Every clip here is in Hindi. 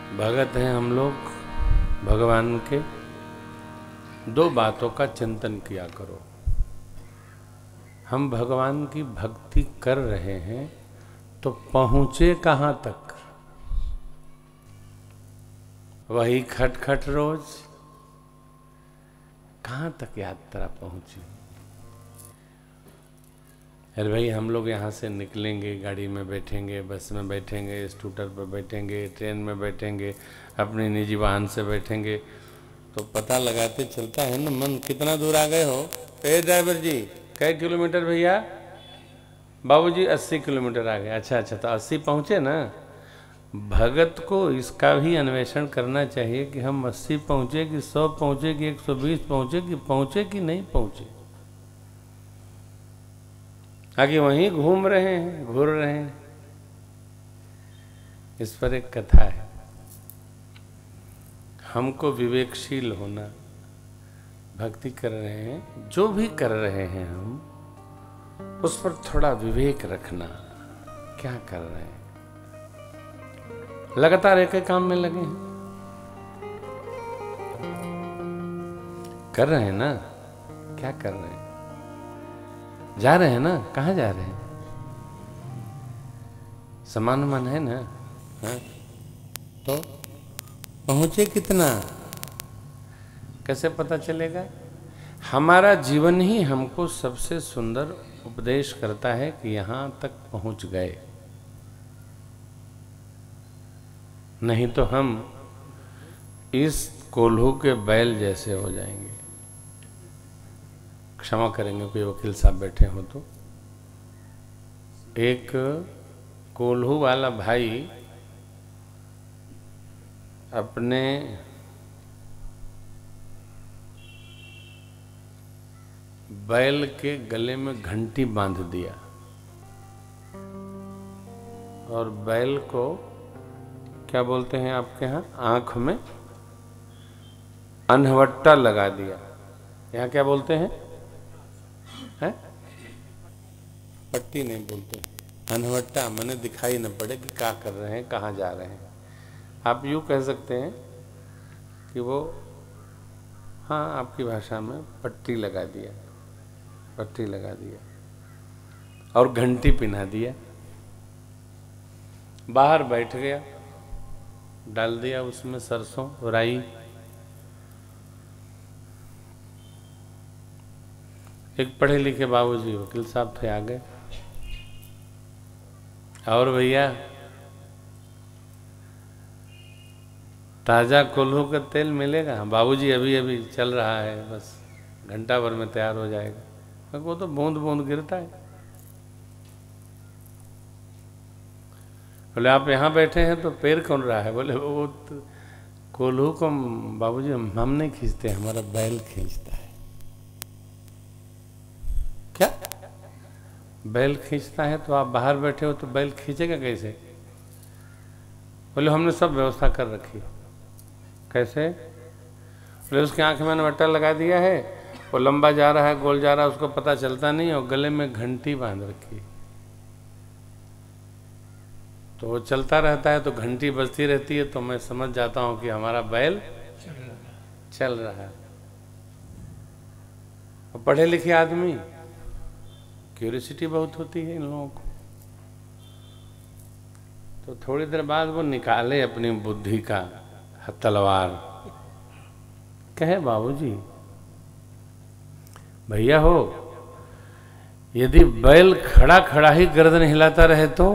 भगत हैं हम लोग भगवान के। दो बातों का चिंतन किया करो। हम भगवान की भक्ति कर रहे हैं तो पहुंचे कहां तक? वही खटखट रोज, कहां तक यात्रा पहुंची? अरे भाई, हम लोग यहाँ से निकलेंगे, गाड़ी में बैठेंगे, बस में बैठेंगे, स्कूटर पर बैठेंगे, ट्रेन में बैठेंगे, अपने निजी वाहन से बैठेंगे, तो पता लगाते चलता है ना मन कितना दूर आ गए हो। ए ड्राइवर जी, कई किलोमीटर भैया? बाबूजी 80 किलोमीटर आ गए। अच्छा अच्छा, तो 80 पहुँचे ना। भगत को इसका भी अन्वेषण करना चाहिए कि हम 80 पहुँचे कि 100 पहुँचे कि 120 पहुँचे कि नहीं पहुँचे। आगे वहीं घूम रहे हैं, घूर रहे हैं। इस पर एक कथा है। हमको विवेकशील होना, भक्ति कर रहे हैं, जो भी कर रहे हैं हम, उस पर थोड़ा विवेक रखना। क्या कर रहे हैं? लगातार एक काम में लगे हैं, कर रहे हैं ना? क्या कर रहे हैं? जा रहे हैं ना? कहाँ जा रहे हैं? समान मन है ना? हाँ? तो पहुंचे कितना? कैसे पता चलेगा? हमारा जीवन ही हमको सबसे सुंदर उपदेश करता है कि यहां तक पहुंच गए। नहीं तो हम इस कोल्हू के बैल जैसे हो जाएंगे। क्षमा करेंगे कोई वकील साहब बैठे हो तो। एक कोल्हू वाला भाई अपने बैल के गले में घंटी बांध दिया और बैल को क्या बोलते हैं आपके यहाँ, आंख में अनहवट्टा लगा दिया। यहाँ क्या बोलते हैं? है? पट्टी नहीं बोलते, अनहवट्टा। मैंने दिखाई न पड़े कि क्या कर रहे हैं, कहाँ जा रहे हैं। आप यूँ कह सकते हैं कि वो, हाँ आपकी भाषा में पट्टी लगा दिया, पट्टी लगा दिया और घंटी पिना दिया। बाहर बैठ गया, डाल दिया उसमें सरसों राई। एक पढ़े लिखे बाबूजी वकील साहब थे, आ गए। और भैया, ताजा कोल्हू का तेल मिलेगा? बाबूजी अभी अभी चल रहा है, बस घंटा भर में तैयार हो जाएगा। वो तो बूंद बूंद गिरता है। बोले आप यहाँ बैठे हैं तो पैर कौन रहा है? बोले वो तो कोल्हू को बाबूजी हम नहीं खींचते, हमारा बैल खींचता है। क्या बैल खींचता है? तो आप बाहर बैठे हो तो बैल खींचेगा कैसे? बोले हमने सब व्यवस्था कर रखी। कैसे? बोले उसकी आंख में नवट्टा लगा दिया है, वो लंबा जा रहा है, गोल जा रहा है, उसको पता चलता नहीं, और गले में घंटी बांध रखी, तो वो चलता रहता है, तो घंटी बजती रहती है, तो मैं समझ जाता हूं कि हमारा बैल चल रहा है। और पढ़े लिखे आदमी, क्यूरियोसिटी बहुत होती है इन लोगों को, तो थोड़ी देर बाद वो निकाले अपनी बुद्धि का तलवार, कहे बाबूजी भैया हो, यदि बैल खड़ा खड़ा ही गर्दन हिलाता रहे तो?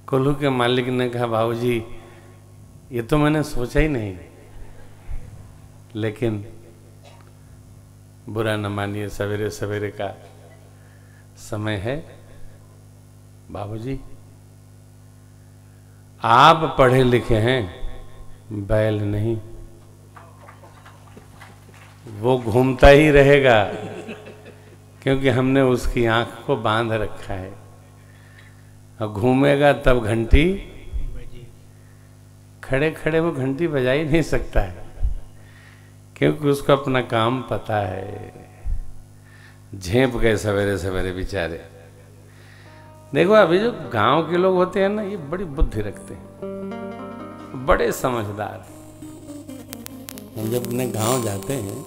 कोल्हू के मालिक ने कहा बाबूजी ये तो मैंने सोचा ही नहीं, लेकिन बुरा न मानिए, सवेरे सवेरे का समय है। बाबूजी आप पढ़े लिखे हैं, बैल नहीं, वो घूमता ही रहेगा, क्योंकि हमने उसकी आंख को बांध रखा है, और घूमेगा तब घंटी, खड़े खड़े वो घंटी बजा ही नहीं सकता है, क्योंकि उसको अपना काम पता है। झेप गए सवेरे सवेरे बेचारे। देखो अभी जो गांव के लोग होते हैं ना, ये बड़ी बुद्धि रखते हैं, बड़े समझदार। हम जब अपने गांव जाते हैं,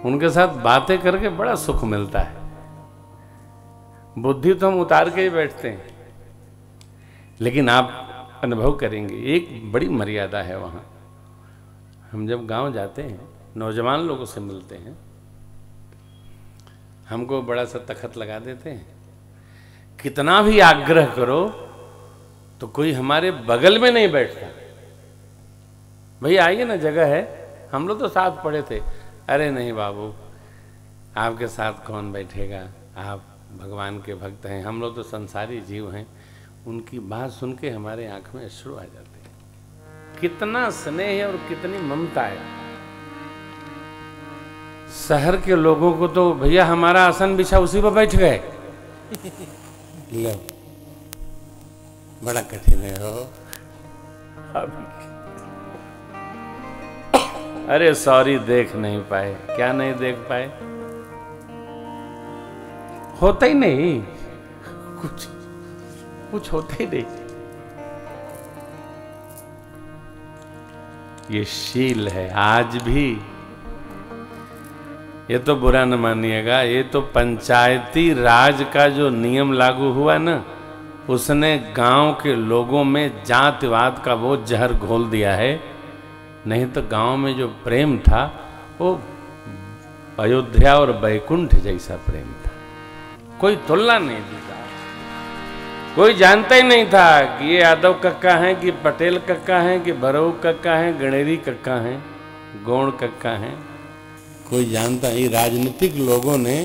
उनके साथ बातें करके बड़ा सुख मिलता है। बुद्धि तो हम उतार के ही बैठते हैं, लेकिन आप अनुभव करेंगे एक बड़ी मर्यादा है वहाँ। हम जब गांव जाते हैं, नौजवान लोगों से मिलते हैं, हमको बड़ा सा तखत लगा देते हैं। कितना भी आग्रह करो तो कोई हमारे बगल में नहीं बैठता। भैया आइए ना, जगह है, हम लोग तो साथ पड़े थे। अरे नहीं बाबू, आपके साथ कौन बैठेगा, आप भगवान के भक्त हैं, हम लोग तो संसारी जीव हैं। उनकी बात सुन के हमारे आंख में अश्रु आ जाते हैं। कितना स्नेह है और कितनी ममता है। शहर के लोगों को तो भैया हमारा आसन बिछा उसी पर बैठ गए। लो, बड़ा कठिन है हो। अरे सॉरी, देख नहीं पाए। क्या नहीं देख पाए? होता ही नहीं, कुछ होता ही नहीं। ये शील है आज भी। ये तो बुरा न मानिएगा, ये तो पंचायती राज का जो नियम लागू हुआ ना, उसने गांव के लोगों में जातिवाद का वो जहर घोल दिया है। नहीं तो गांव में जो प्रेम था वो अयोध्या और बैकुंठ जैसा प्रेम था। कोई तुलना नहीं थी। कोई जानता ही नहीं था कि ये यादव कक्का हैं, कि पटेल कक्का हैं, कि भरऊ कक्का हैं, गणेरी कक्का हैं, गौड़ कक्का हैं। कोई जानता ही। राजनीतिक लोगों ने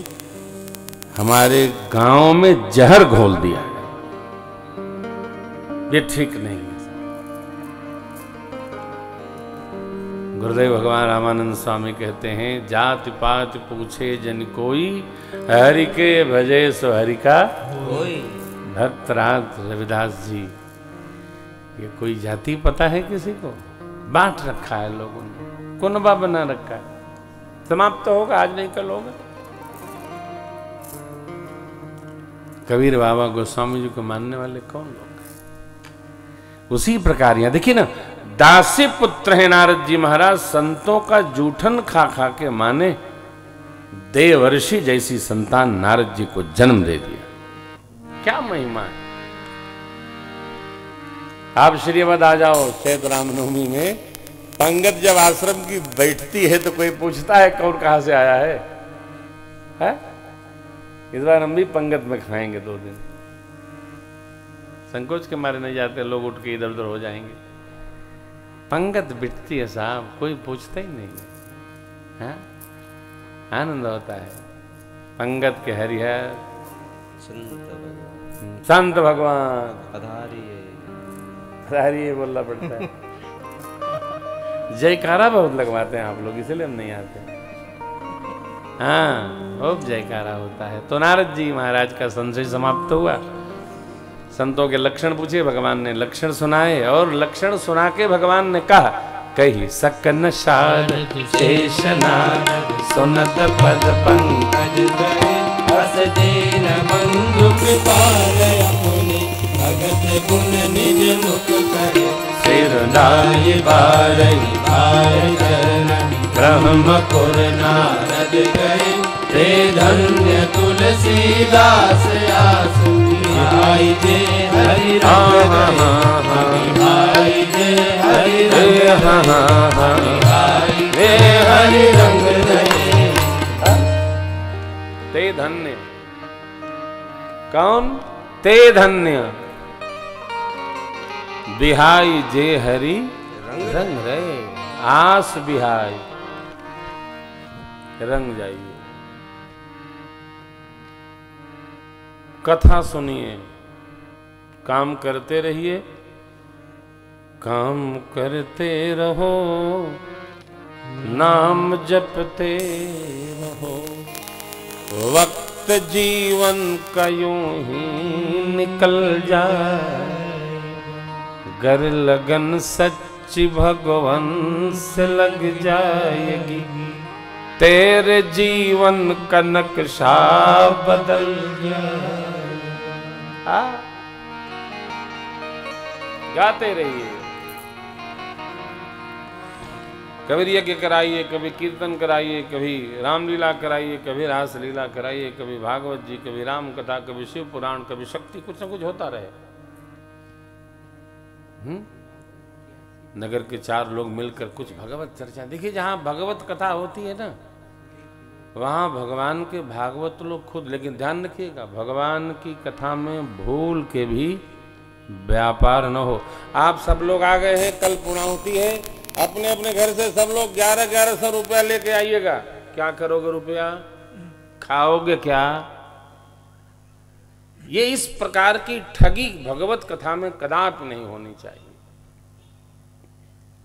हमारे गांव में जहर घोल दिया। ये ठीक नहीं है। गुरुदेव भगवान रामानंद स्वामी कहते हैं, जाति पात पूछे जन कोई, हरि के भजे सो हरि का कोई। भक्तराज रविदास जी, ये कोई जाति पता है किसी को? बांट रखा है लोगों ने, कुनबा बना रखा है। समाप्त तो होगा, आज नहीं कल होगा। कबीर बाबा गोस्वामी जी को मानने वाले कौन लोग? उसी प्रकार यहां देखिए ना, दासी पुत्र है नारद जी महाराज, संतों का जूठन खा खा के माने देवर्षि जैसी संतान नारद जी को जन्म दे दिया। क्या महिमा है। आप श्रीमद आ जाओ चैत रामनवमी में, पंगत जब आश्रम की बैठती है तो कोई पूछता है कौन कहां से आया है? इस बार हम भी पंगत में खाएंगे 2 दिन। संकोच के मारे नहीं जाते लोग, उठ के इधर उधर हो जाएंगे। पंगत बिटती है साहब, कोई पूछता ही नहीं है। आनंद होता है। पंगत के हरिहर संत भगवान पधारिए बोलना पड़ता है। जयकारा बहुत लगवाते हैं आप लोग, इसलिए हम नहीं आते। हाँ, खूब जयकारा होता है। तो नारद जी महाराज का संशय समाप्त हुआ। संतों के लक्षण पूछे, भगवान ने लक्षण सुनाए, और लक्षण सुना के भगवान ने कहा, कही सकन शारद शेषनाग सुनत पद पंकज बस दीन बंधु कृपाल अपने भगत गुण निज मुख करे सिर नाय बारही बार चरण ब्रह्म कुर नारद गए ते धन्य तुलसीदास आस आई जे हरि राम आई जे हरि राम आई जे हरि रंग रहे। ते धन्य कौन? ते धन्य बिहाई जे हरि रंग रहे। आस बिहाई रंग जाइए। कथा सुनिए, काम करते रहिए, काम करते रहो, नाम जपते रहो। वक्त जीवन का यूं ही निकल जाए, गर लगन सच्ची भगवान से लग जाएगी। तेरे जीवन का नक्शा बदल जाए। गाते रहिए, कभी यज्ञ कराइए, कभी कीर्तन कराइए, कभी रामलीला कराइए, कभी रासलीला कराइए, कभी भागवत जी, कभी राम कथा, कभी शिव पुराण, कभी शक्ति, कुछ ना कुछ होता रहे। नगर के 4 लोग मिलकर कुछ भगवत चर्चा। देखिए, जहां भगवत कथा होती है ना, वहां भगवान के भागवत लोग खुद, लेकिन ध्यान रखिएगा, भगवान की कथा में भूल के भी व्यापार न हो। आप सब लोग आ गए हैं, कल पूर्णाहुति है, अपने अपने घर से सब लोग 1100 रुपया लेके आइएगा। क्या करोगे रुपया? खाओगे क्या? ये इस प्रकार की ठगी भगवत कथा में कदापि नहीं होनी चाहिए।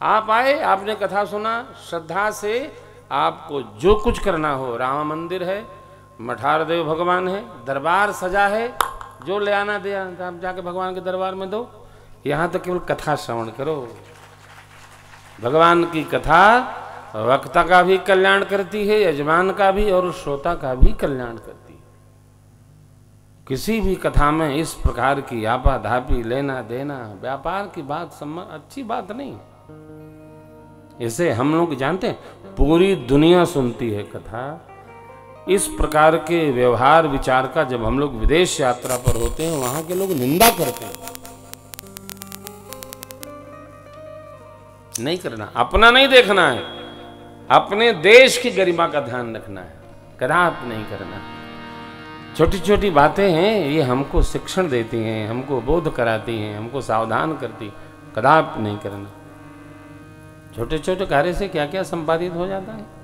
आप आए, आपने कथा सुना, श्रद्धा से आपको जो कुछ करना हो, राम मंदिर है, मठार देव भगवान है, दरबार सजा है, जो ले आना दे आना, आप जाके भगवान के दरबार में दो। यहां तो केवल कथा श्रवण करो। भगवान की कथा वक्ता का भी कल्याण करती है, यजमान का भी और श्रोता का भी कल्याण करती है। किसी भी कथा में इस प्रकार की आपाधापी, लेना देना, व्यापार की बात अच्छी बात नहीं। इसे हम लोग जानते हैं, पूरी दुनिया सुनती है कथा। इस प्रकार के व्यवहार विचार का जब हम लोग विदेश यात्रा पर होते हैं, वहां के लोग निंदा करते हैं। नहीं करना, अपना नहीं देखना है, अपने देश की गरिमा का ध्यान रखना है, कदापि नहीं करना। छोटी छोटी बातें हैं, ये हमको शिक्षण देती हैं, हमको बोध कराती हैं, हमको सावधान करती, कदापि नहीं करना। छोटे छोटे कार्य से क्या क्या संपादित हो जाता है।